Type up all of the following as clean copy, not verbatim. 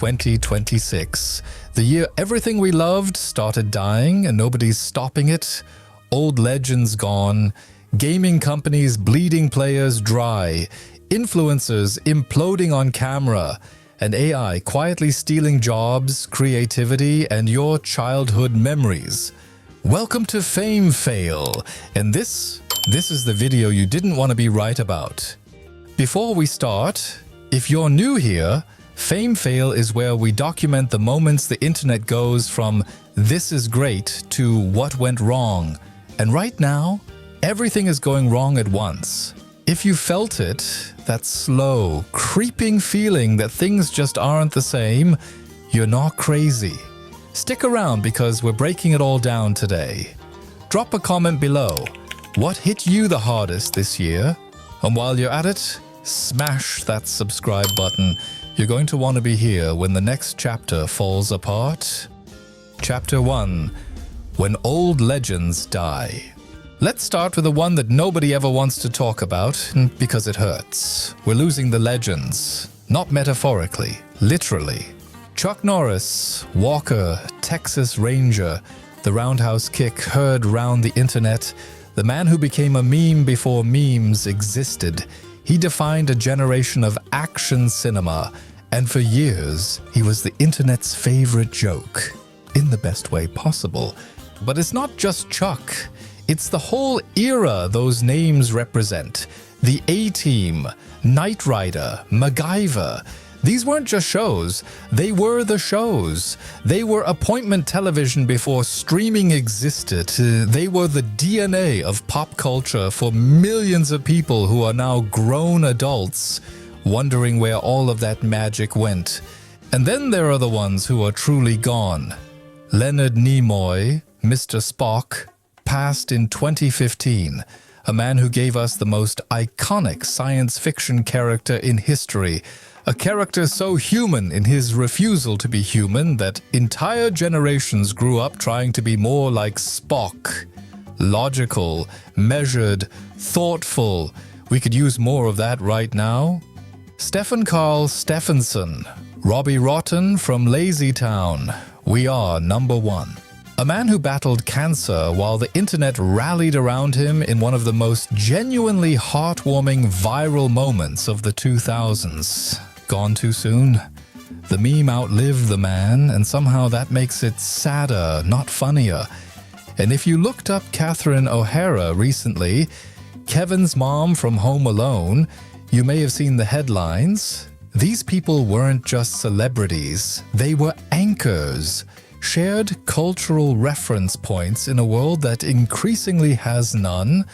2026. The year everything we loved started dying and nobody's stopping it. Old legends gone. Gaming companies bleeding players dry. Influencers imploding on camera. And AI quietly stealing jobs, creativity, and your childhood memories. Welcome to FameFail, and this is the video you didn't want to be right about. Before we start, if you're new here, FameFail is where we document the moments the internet goes from "this is great" to "what went wrong." And right now, everything is going wrong at once. If you felt it, that slow, creeping feeling that things just aren't the same, you're not crazy. Stick around because we're breaking it all down today. Drop a comment below. What hit you the hardest this year? And while you're at it, smash that subscribe button. You're going to want to be here when the next chapter falls apart. Chapter 1. When Old Legends Die. Let's start with the one that nobody ever wants to talk about, because it hurts. We're losing the legends. Not metaphorically, literally. Chuck Norris, Walker, Texas Ranger, the roundhouse kick heard round the internet, the man who became a meme before memes existed. He defined a generation of action cinema, and for years, he was the internet's favorite joke, in the best way possible. But it's not just Chuck. It's the whole era those names represent. The A-Team, Knight Rider, MacGyver. These weren't just shows, they were the shows. They were appointment television before streaming existed. They were the DNA of pop culture for millions of people who are now grown adults, wondering where all of that magic went. And then there are the ones who are truly gone. Leonard Nimoy, Mr. Spock, passed in 2015, a man who gave us the most iconic science fiction character in history, a character so human in his refusal to be human that entire generations grew up trying to be more like Spock. Logical, measured, thoughtful. We could use more of that right now. Stephen Carl Stephenson, Robbie Rotten from Lazy Town. We are number one. A man who battled cancer while the internet rallied around him in one of the most genuinely heartwarming viral moments of the 2000s. Gone too soon? The meme outlived the man, and somehow that makes it sadder, not funnier. And if you looked up Catherine O'Hara recently, Kevin's mom from Home Alone, you may have seen the headlines. These people weren't just celebrities, they were anchors. Shared cultural reference points in a world that increasingly has none.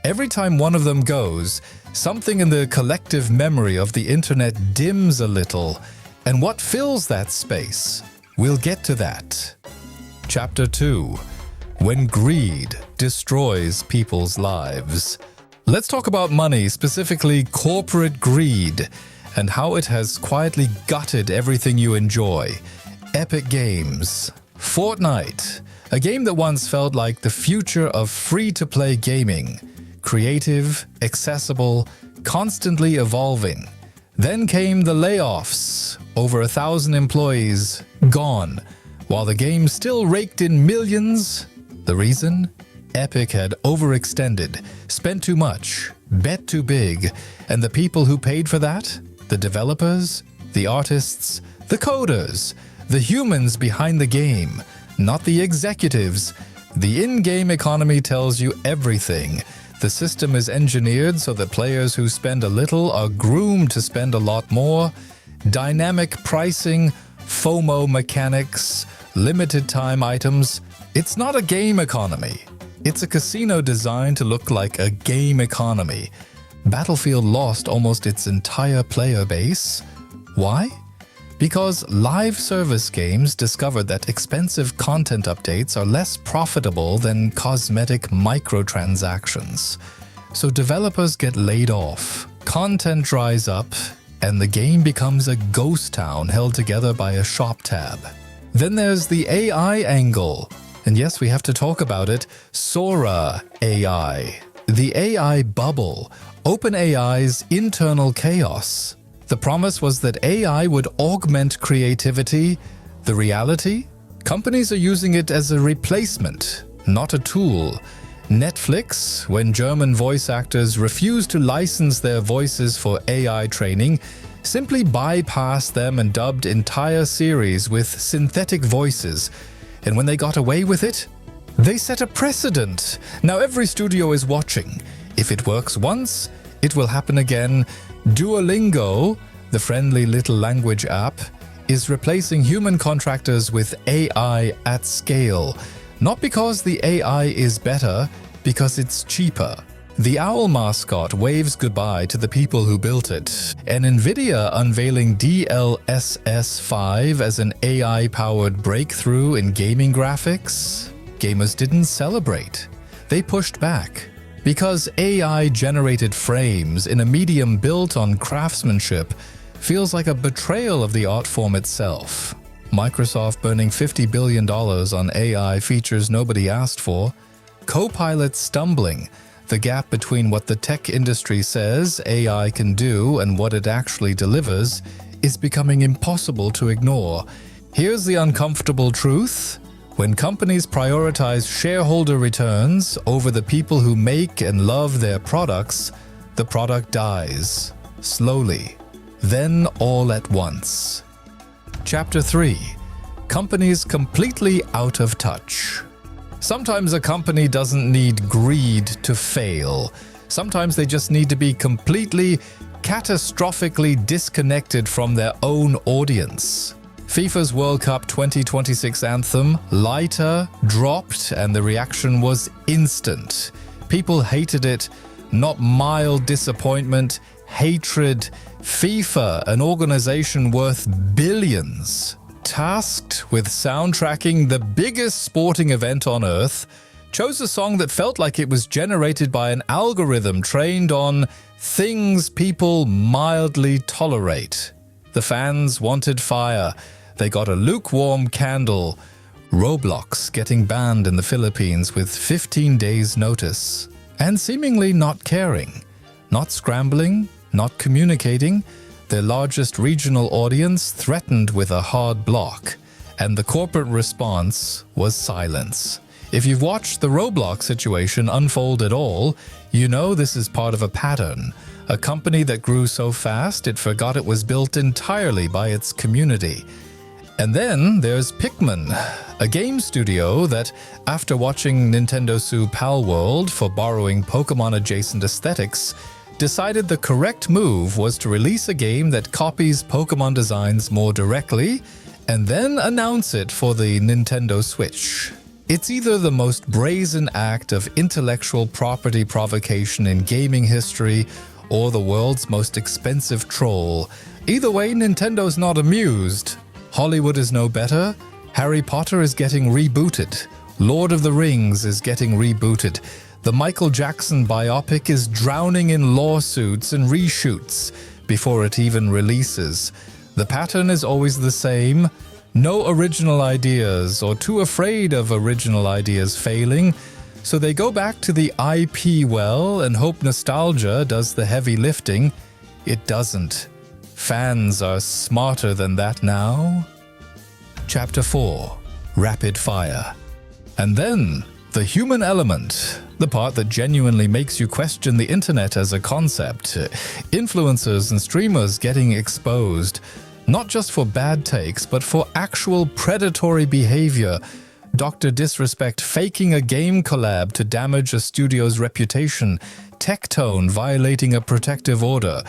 Every time one of them goes, something in the collective memory of the internet dims a little. And what fills that space? We'll get to that. Chapter 2. When Greed Destroys People's Lives. Let's talk about money, specifically corporate greed, and how it has quietly gutted everything you enjoy. Epic Games. Fortnite, a game that once felt like the future of free-to-play gaming. Creative, accessible, constantly evolving. Then came the layoffs. Over 1,000 employees gone, while the game still raked in millions. The reason? Epic had overextended, spent too much, bet too big, and the people who paid for that? The developers, the artists, the coders, the humans behind the game, not the executives. The in-game economy tells you everything. The system is engineered so that players who spend a little are groomed to spend a lot more. Dynamic pricing, FOMO mechanics, limited time items. It's not a game economy. It's a casino designed to look like a game economy. Battlefield lost almost its entire player base. Why? Because live service games discovered that expensive content updates are less profitable than cosmetic microtransactions. So developers get laid off, content dries up, and the game becomes a ghost town held together by a shop tab. Then there's the AI angle. And yes, we have to talk about it. Sora AI. The AI bubble. OpenAI's internal chaos. The promise was that AI would augment creativity. The reality? Companies are using it as a replacement, not a tool. Netflix, when German voice actors refused to license their voices for AI training, simply bypassed them and dubbed entire series with synthetic voices. And when they got away with it, they set a precedent. Now every studio is watching. If it works once, it will happen again. Duolingo, the friendly little language app, is replacing human contractors with AI at scale. Not because the AI is better, because it's cheaper. The owl mascot waves goodbye to the people who built it. And NVIDIA unveiling DLSS 5 as an AI-powered breakthrough in gaming graphics? Gamers didn't celebrate. They pushed back. Because AI-generated frames in a medium built on craftsmanship feels like a betrayal of the art form itself. Microsoft burning $50 billion on AI features nobody asked for. Copilot stumbling. The gap between what the tech industry says AI can do and what it actually delivers is becoming impossible to ignore. Here's the uncomfortable truth. When companies prioritize shareholder returns over the people who make and love their products, the product dies. Slowly. Then all at once. Chapter 3. Companies completely out of touch. Sometimes a company doesn't need greed to fail. Sometimes they just need to be completely, catastrophically disconnected from their own audience. FIFA's World Cup 2026 anthem, Lighter, dropped and the reaction was instant. People hated it, not mild disappointment, hatred. FIFA, an organization worth billions, tasked with soundtracking the biggest sporting event on Earth, chose a song that felt like it was generated by an algorithm trained on things people mildly tolerate. The fans wanted fire. They got a lukewarm candle. Roblox getting banned in the Philippines with 15 days notice. And seemingly not caring. Not scrambling, not communicating. Their largest regional audience threatened with a hard block. And the corporate response was silence. If you've watched the Roblox situation unfold at all, you know this is part of a pattern. A company that grew so fast it forgot it was built entirely by its community. And then there's Pikmin, a game studio that, after watching Nintendo sue Palworld for borrowing Pokemon-adjacent aesthetics, decided the correct move was to release a game that copies Pokemon designs more directly and then announce it for the Nintendo Switch. It's either the most brazen act of intellectual property provocation in gaming history or the world's most expensive troll. Either way, Nintendo's not amused. Hollywood is no better. Harry Potter is getting rebooted. Lord of the Rings is getting rebooted. The Michael Jackson biopic is drowning in lawsuits and reshoots before it even releases. The pattern is always the same. No original ideas, or too afraid of original ideas failing, so they go back to the IP well and hope nostalgia does the heavy lifting. It doesn't. Fans are smarter than that now. Chapter 4. Rapid Fire. And then, the human element, the part that genuinely makes you question the internet as a concept. Influencers and streamers getting exposed, not just for bad takes, but for actual predatory behavior. Dr. Disrespect faking a game collab to damage a studio's reputation. Tectone violating a protective order.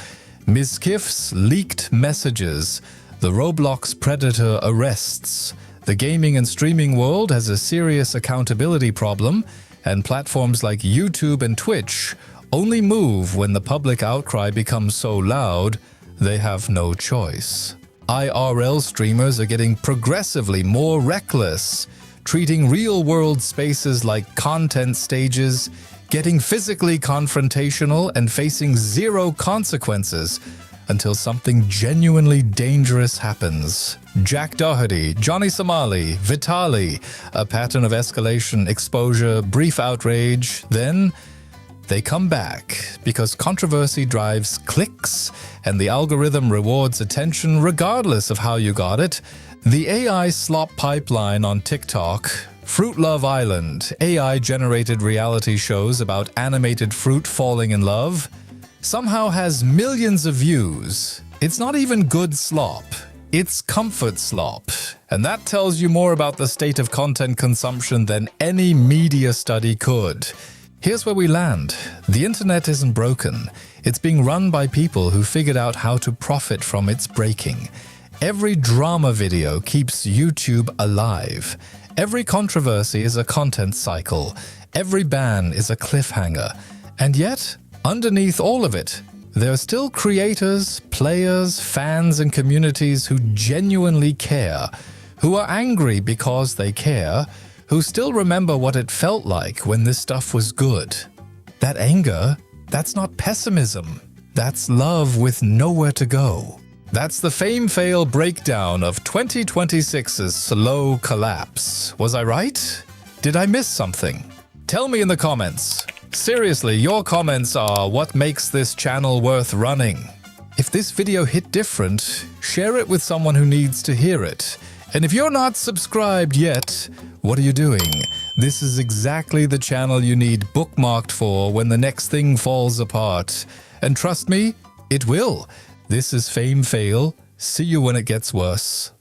Ms. Kiff's leaked messages. The Roblox predator arrests. The gaming and streaming world has a serious accountability problem, and platforms like YouTube and Twitch only move when the public outcry becomes so loud they have no choice. IRL streamers are getting progressively more reckless, treating real-world spaces like content stages, getting physically confrontational and facing zero consequences until something genuinely dangerous happens. Jack Doherty, Johnny Somali, Vitali, a pattern of escalation, exposure, brief outrage, then they come back because controversy drives clicks and the algorithm rewards attention regardless of how you got it. The AI slop pipeline on TikTok, Fruit Love Island, AI-generated reality shows about animated fruit falling in love, somehow has millions of views. It's not even good slop. It's comfort slop. And that tells you more about the state of content consumption than any media study could. Here's where we land. The internet isn't broken. It's being run by people who figured out how to profit from its breaking. Every drama video keeps YouTube alive. Every controversy is a content cycle. Every ban is a cliffhanger. And yet, underneath all of it, there are still creators, players, fans, and communities who genuinely care, who are angry because they care, who still remember what it felt like when this stuff was good. That anger, that's not pessimism. That's love with nowhere to go. That's the FameFail breakdown of 2026's slow collapse. Was I right? Did I miss something? Tell me in the comments. Seriously, your comments are what makes this channel worth running. If this video hit different, share it with someone who needs to hear it. And if you're not subscribed yet, what are you doing? This is exactly the channel you need bookmarked for when the next thing falls apart. And trust me, it will. This is FameFail. See you when it gets worse.